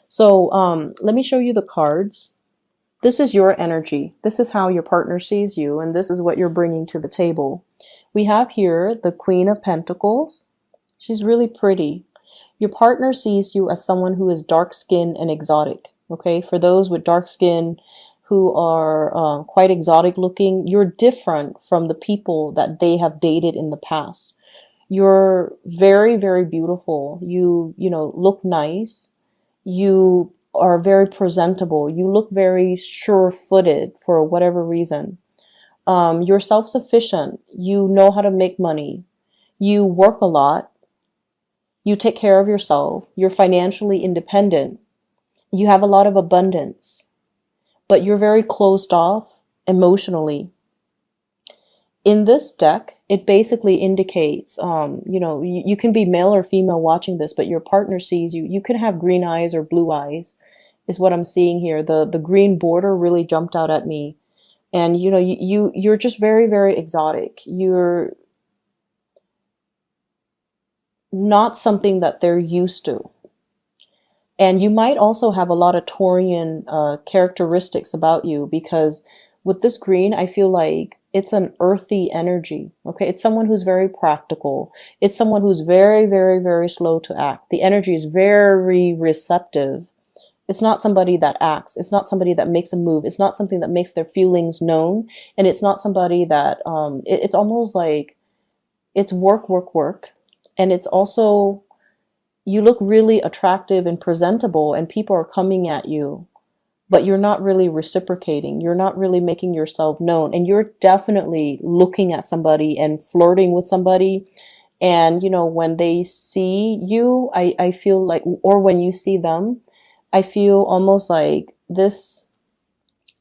So let me show you the cards. This is your energy. This is how your partner sees you, and this is what you're bringing to the table. We have here the Queen of Pentacles. She's really pretty. Your partner sees you as someone who is dark-skinned and exotic. Okay, for those with dark skin who are quite exotic looking, you're different from the people that they have dated in the past. You're very, very beautiful. You know, look nice. You are very presentable. You look very sure-footed for whatever reason. You're self-sufficient. You know how to make money. You work a lot. You take care of yourself. You're financially independent. You have a lot of abundance, but you're very closed off emotionally. In this deck, it basically indicates, you know, you can be male or female watching this, but your partner sees you. You can have green eyes or blue eyes, is what I'm seeing here. The green border really jumped out at me. And, you know, you're just very, very exotic. You're not something that they're used to. And you might also have a lot of Taurian characteristics about you, because with this green, I feel like it's an earthy energy. Okay, it's someone who's very practical. It's someone who's very, very, very slow to act. The energy is very receptive. It's not somebody that acts. It's not somebody that makes a move. It's not something that makes their feelings known. And it's not somebody that, it's almost like it's work, work, work. And it's also, you look really attractive and presentable, and people are coming at you, but you're not really reciprocating. You're not really making yourself known. And you're definitely looking at somebody and flirting with somebody. And, you know, when they see you, I feel like, or when you see them, I feel almost like this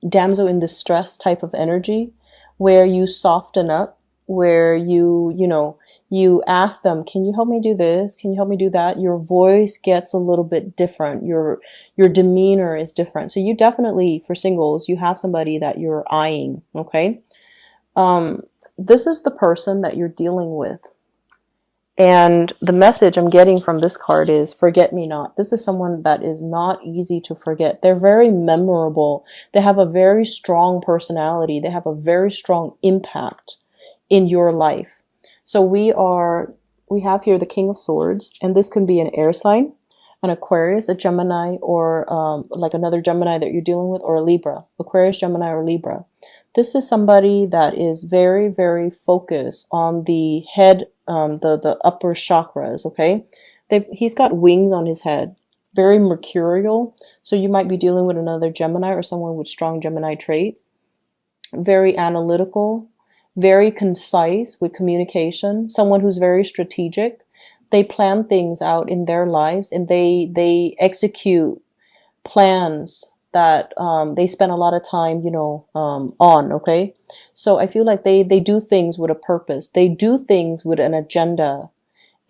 damsel in distress type of energy, where you soften up, where you know, you ask them, can you help me do this? Can you help me do that? Your voice gets a little bit different. Your demeanor is different. So you definitely, for singles, you have somebody that you're eyeing, okay? This is the person that you're dealing with. And the message I'm getting from this card is forget me not. This is someone that is not easy to forget. They're very memorable. They have a very strong personality. They have a very strong impact in your life. So we have here the King of Swords, and this can be an air sign, an Aquarius, a Gemini, or like another Gemini that you're dealing with, or a Libra, Aquarius, Gemini, or Libra. This is somebody that is very, very focused on the head, the upper chakras, okay? He's got wings on his head, very mercurial. So you might be dealing with another Gemini or someone with strong Gemini traits. Very analytical, very concise with communication, someone who's very strategic. They plan things out in their lives, and they execute plans that they spend a lot of time, you know, on, okay? So I feel like they do things with a purpose. They do things with an agenda,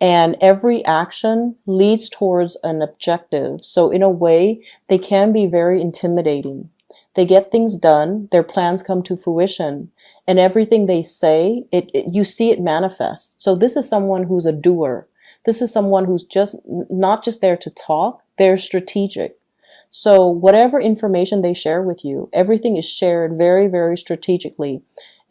and every action leads towards an objective. So in a way, they can be very intimidating. They get things done, their plans come to fruition, and everything they say, you see it manifest. So this is someone who's a doer. This is someone who's just not just there to talk, they're strategic. So whatever information they share with you, everything is shared very, very strategically.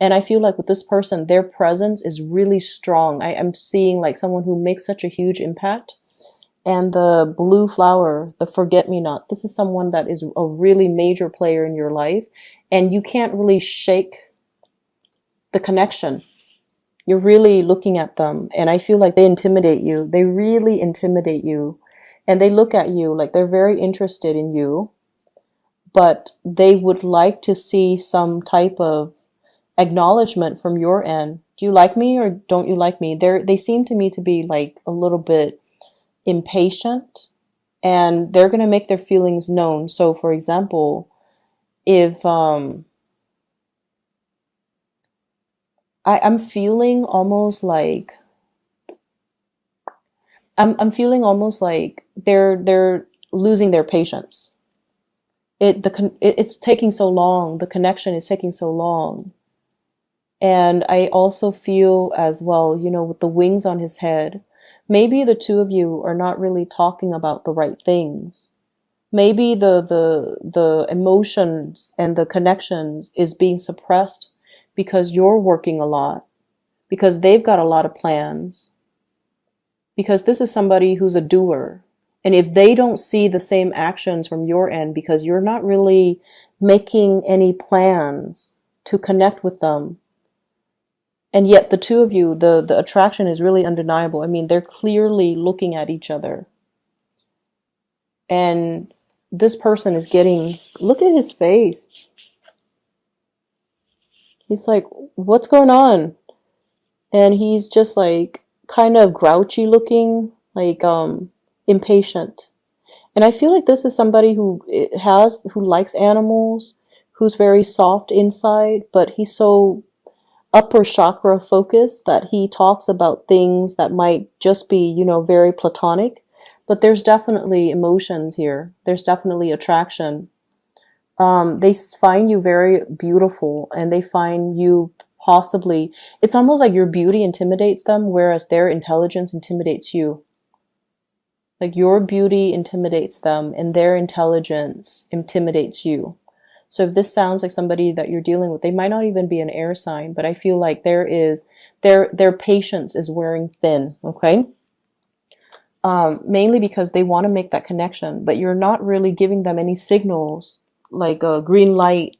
And I feel like with this person, their presence is really strong. I'm seeing like someone who makes such a huge impact. And the blue flower, the forget-me-not, this is someone that is a really major player in your life, and you can't really shake the connection. You're really looking at them, and I feel like they intimidate you. They really intimidate you, and they look at you like they're very interested in you, but they would like to see some type of acknowledgement from your end. Do you like me or don't you like me? They seem to me to be like a little bit impatient, and they're going to make their feelings known. So for example, if I'm feeling almost like I'm feeling almost like they're losing their patience. It's taking so long. The connection is taking so long. And I also feel as well, you know, with the wings on his head, maybe the two of you are not really talking about the right things. Maybe the emotions and the connections is being suppressed because you're working a lot, because they've got a lot of plans, because this is somebody who's a doer. And if they don't see the same actions from your end because you're not really making any plans to connect with them, and yet the two of you, the attraction is really undeniable. I mean, they're clearly looking at each other. And this person is getting, look at his face. He's like, what's going on? And he's just like kind of grouchy looking, like impatient. And I feel like this is somebody who likes animals, who's very soft inside, but he's so upper chakra focused that he talks about things that might just be, very platonic. But there's definitely emotions here. There's definitely attraction. They find you very beautiful, and they find you possibly, it's almost like your beauty intimidates them, whereas their intelligence intimidates you. Like your beauty intimidates them and their intelligence intimidates you. So if this sounds like somebody that you're dealing with, they might not even be an air sign, but I feel like their patience is wearing thin, okay? Mainly because they want to make that connection, but you're not really giving them any signals, like a green light.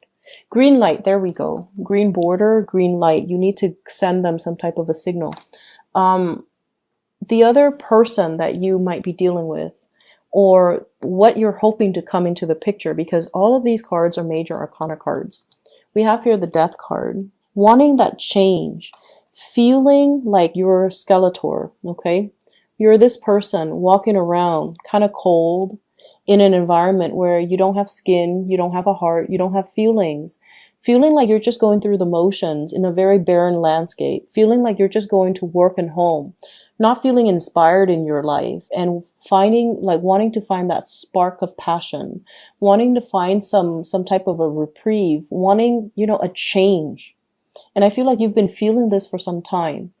Green light, there we go. Green border, green light. You need to send them some type of a signal. The other person that you might be dealing with, or what you're hoping to come into the picture, because all of these cards are major arcana cards. We have here the Death card, wanting that change, feeling like you're a Skeletor, okay? You're this person walking around kind of cold in an environment where you don't have skin, you don't have a heart, you don't have feelings. Feeling like you're just going through the motions in a very barren landscape. Feeling like you're just going to work and home. Not feeling inspired in your life, and wanting to find that spark of passion. Wanting to find some type of a reprieve. Wanting, a change. And I feel like you've been feeling this for some time.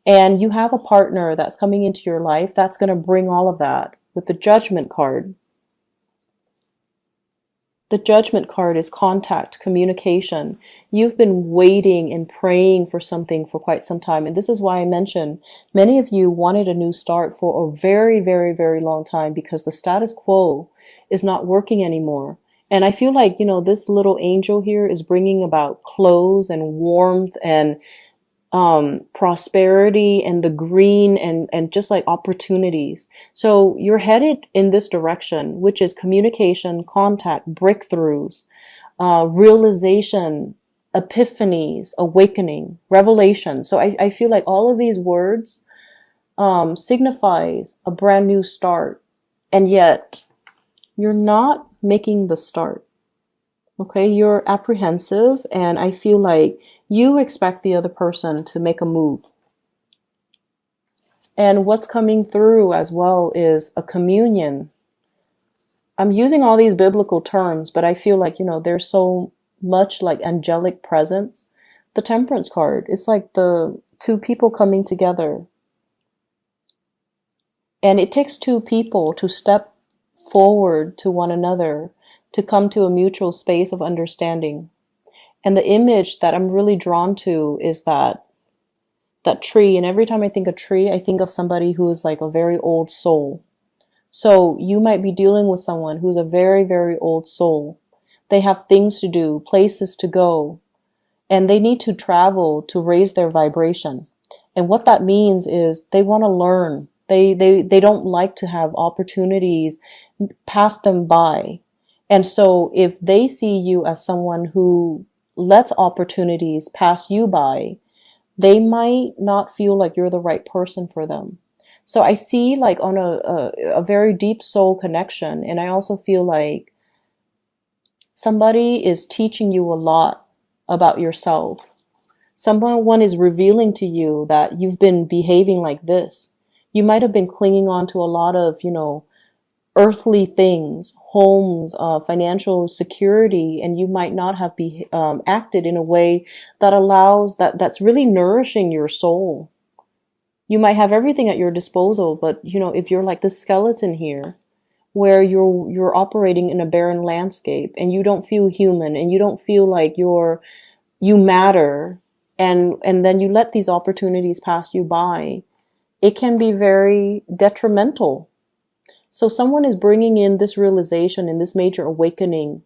And you have a partner that's coming into your life that's going to bring all of that with the Judgment card. The Judgment card is contact, communication. You've been waiting and praying for something for quite some time. And this is why I mentioned many of you wanted a new start for a very, very, very long time, because the status quo is not working anymore. And I feel like, this little angel here is bringing about clothes and warmth and prosperity and the green and just like opportunities. So you're headed in this direction, which is communication, contact, breakthroughs, realization, epiphanies, awakening, revelation. So I feel like all of these words signifies a brand new start, and yet you're not making the start. Okay, you're apprehensive, and I feel like you expect the other person to make a move. And what's coming through as well is a communion. I'm using all these biblical terms, but I feel like, there's so much like angelic presence. The Temperance card, it's like the two people coming together. And it takes two people to step forward to one another to come to a mutual space of understanding. And the image that I'm really drawn to is that tree. And every time I think of tree, I think of somebody who is like a very old soul. So you might be dealing with someone who's a very, very old soul. They have things to do, places to go, and they need to travel to raise their vibration. And what that means is they want to learn. They don't like to have opportunities pass them by. And so if they see you as someone who lets opportunities pass you by, they might not feel like you're the right person for them. So I see like on a very deep soul connection. And I also feel like somebody is teaching you a lot about yourself. Someone is revealing to you that you've been behaving like this. You might have been clinging on to a lot of, earthly things, homes, financial security, and you might not have acted in a way that allows that's really nourishing your soul. You might have everything at your disposal, but if you're like the skeleton here, where you're operating in a barren landscape and you don't feel human and you don't feel like you matter, and then you let these opportunities pass you by, it can be very detrimental. So someone is bringing in this realization and this major awakening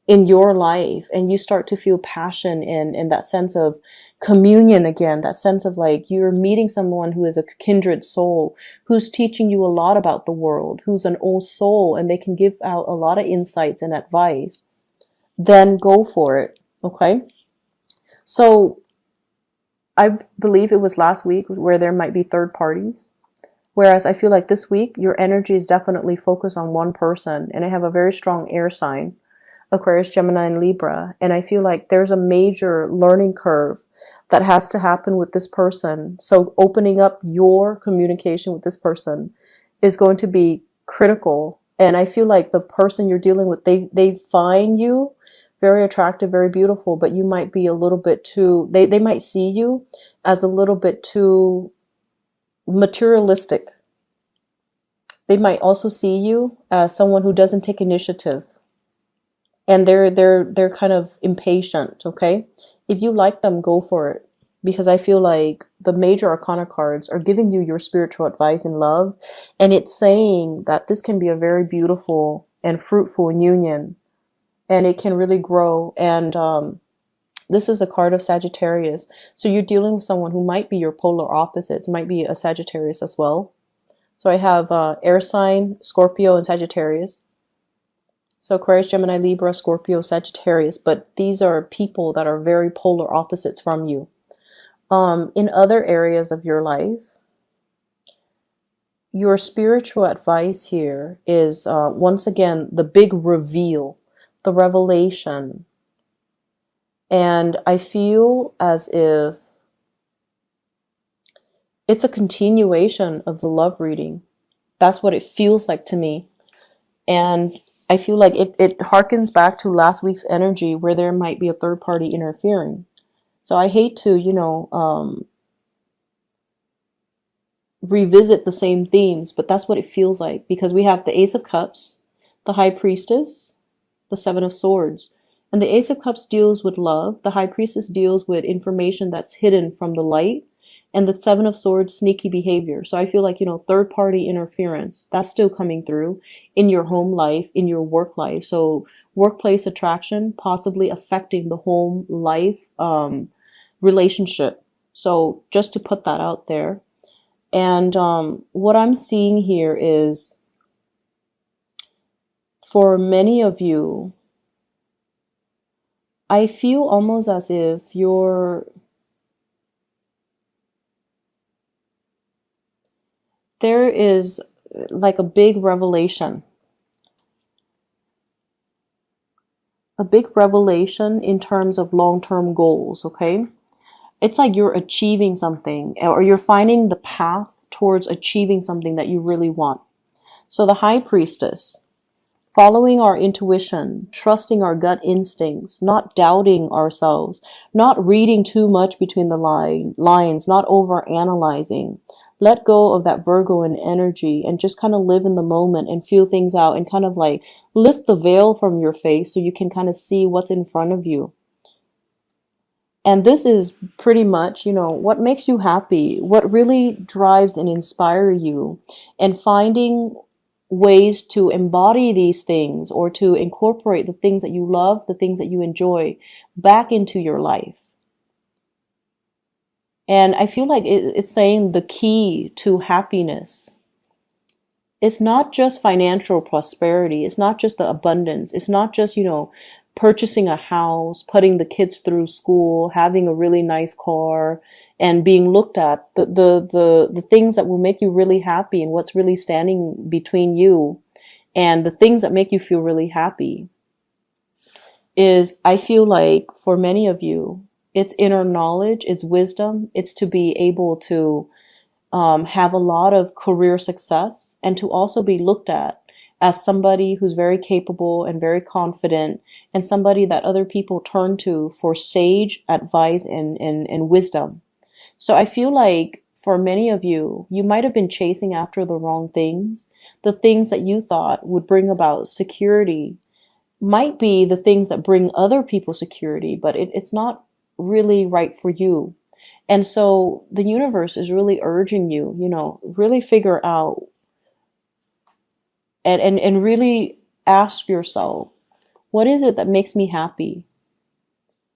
in your life, and you start to feel passion and that sense of communion again, that sense of like you're meeting someone who is a kindred soul, who's teaching you a lot about the world, who's an old soul, and they can give out a lot of insights and advice. Then go for it. Okay. So I believe it was last week where there might be third parties. Whereas I feel like this week, your energy is definitely focused on one person. And I have a very strong air sign, Aquarius, Gemini, and Libra. And I feel like there's a major learning curve that has to happen with this person. So opening up your communication with this person is going to be critical. And I feel like the person you're dealing with, they find you very attractive, very beautiful, but you might be a little bit too, they might see you as a little bit too materialistic. They might also see you as someone who doesn't take initiative, and they're kind of impatient. Okay, if you like them, go for it, because I feel like the major arcana cards are giving you your spiritual advice in love, and it's saying that this can be a very beautiful and fruitful union, and it can really grow. And this is a card of Sagittarius. So you're dealing with someone who might be your polar opposites, might be a Sagittarius as well. So I have air sign, Scorpio, and Sagittarius. So Aquarius, Gemini, Libra, Scorpio, Sagittarius. But these are people that are very polar opposites from you. In other areas of your life, your spiritual advice here is, once again, the big reveal, the revelation. And I feel as if it's a continuation of the love reading. That's what it feels like to me. And I feel like it harkens back to last week's energy where there might be a third party interfering. So I hate to, revisit the same themes, but that's what it feels like, because we have the Ace of Cups, the High Priestess, the Seven of Swords. And the Ace of Cups deals with love. The High Priestess deals with information that's hidden from the light. And the Seven of Swords, sneaky behavior. So I feel like, third party interference, that's still coming through in your home life, in your work life. So workplace attraction, possibly affecting the home life relationship. So just to put that out there. And what I'm seeing here is, for many of you, I feel almost as if there is like a big revelation in terms of long-term goals, okay? It's like you're achieving something, or you're finding the path towards achieving something that you really want. So the High Priestess, following our intuition, trusting our gut instincts, not doubting ourselves, not reading too much between the lines, not over-analyzing. Let go of that Virgoan energy and just kind of live in the moment and feel things out, and kind of like lift the veil from your face so you can kind of see what's in front of you. And this is pretty much, what makes you happy, what really drives and inspires you, and finding ways to embody these things, or to incorporate the things that you love, the things that you enjoy, back into your life. And I feel like it's saying the key to happiness. It's not just financial prosperity. It's not just the abundance. It's not just, purchasing a house, putting the kids through school, having a really nice car, and being looked at. The things that will make you really happy, and what's really standing between you and the things that make you feel really happy is, I feel like for many of you, it's inner knowledge, it's wisdom, it's to be able to have a lot of career success, and to also be looked at as somebody who's very capable and very confident, and somebody that other people turn to for sage advice and wisdom. So I feel like for many of you, you might have been chasing after the wrong things. the things that you thought would bring about security might be the things that bring other people security, but it's not really right for you. And so the universe is really urging you, really figure out and really ask yourself, what is it that makes me happy?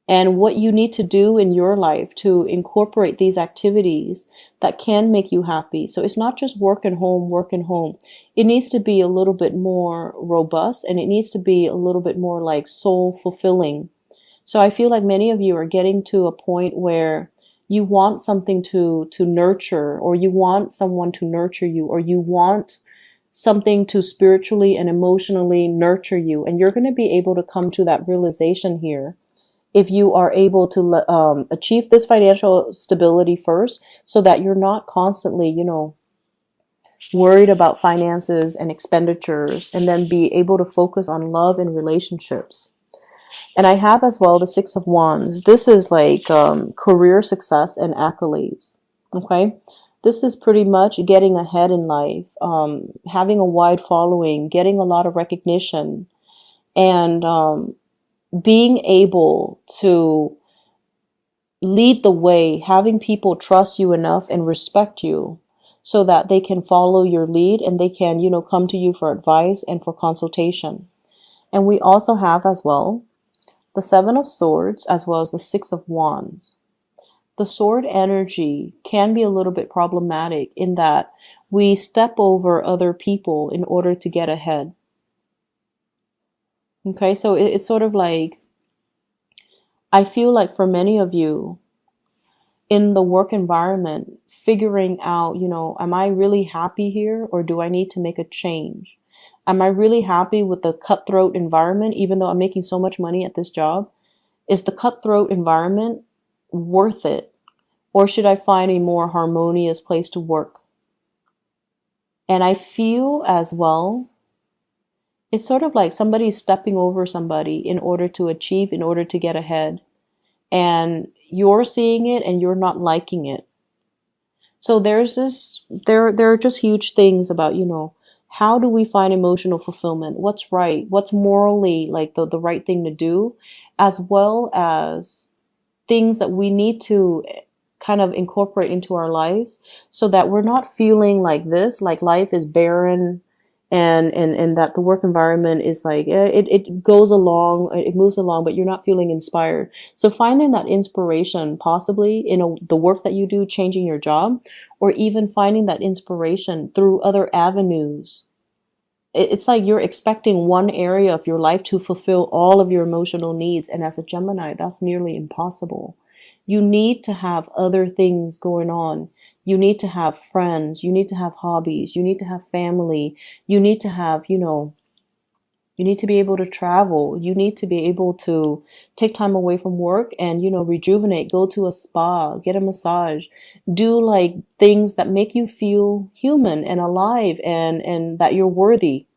And what you need to do in your life to incorporate these activities that can make you happy. So it's not just work and home, work and home. It needs to be a little bit more robust, and it needs to be a little bit more like soul fulfilling. So I feel like many of you are getting to a point where you want something to nurture, or you want someone to nurture you, or you want something to spiritually and emotionally nurture you. And you're going to be able to come to that realization here if you are able to achieve this financial stability first, so that you're not constantly, worried about finances and expenditures, and then be able to focus on love and relationships. And I have as well the Six of Wands. This is like career success and accolades. Okay. This is pretty much getting ahead in life, having a wide following, getting a lot of recognition, and being able to lead the way, having people trust you enough and respect you so that they can follow your lead, and they can, come to you for advice and for consultation. And we also have as well the Seven of Swords as well as the Six of Wands. The sword energy can be a little bit problematic in that we step over other people in order to get ahead. Okay, so it's sort of like, I feel like for many of you in the work environment, figuring out, am I really happy here, or do I need to make a change? Am I really happy with the cutthroat environment, even though I'm making so much money at this job? Is the cutthroat environment worth it? Or should I find a more harmonious place to work? And I feel as well, it's sort of like somebody's stepping over somebody in order to achieve, in order to get ahead. And you're seeing it and you're not liking it. So there are just huge things about, how do we find emotional fulfillment? What's right? What's morally like the right thing to do, as well as things that we need to kind of incorporate into our lives so that we're not feeling like this, like life is barren, and that the work environment is like, it goes along, it moves along, but you're not feeling inspired. So finding that inspiration possibly in the work that you do, changing your job, or even finding that inspiration through other avenues. It's like you're expecting one area of your life to fulfill all of your emotional needs. And as a Gemini, that's nearly impossible. You need to have other things going on. You need to have friends. You need to have hobbies. You need to have family. You need to have, you need to be able to travel. You need to be able to take time away from work and, rejuvenate, go to a spa, get a massage, do like things that make you feel human and alive, and that you're worthy.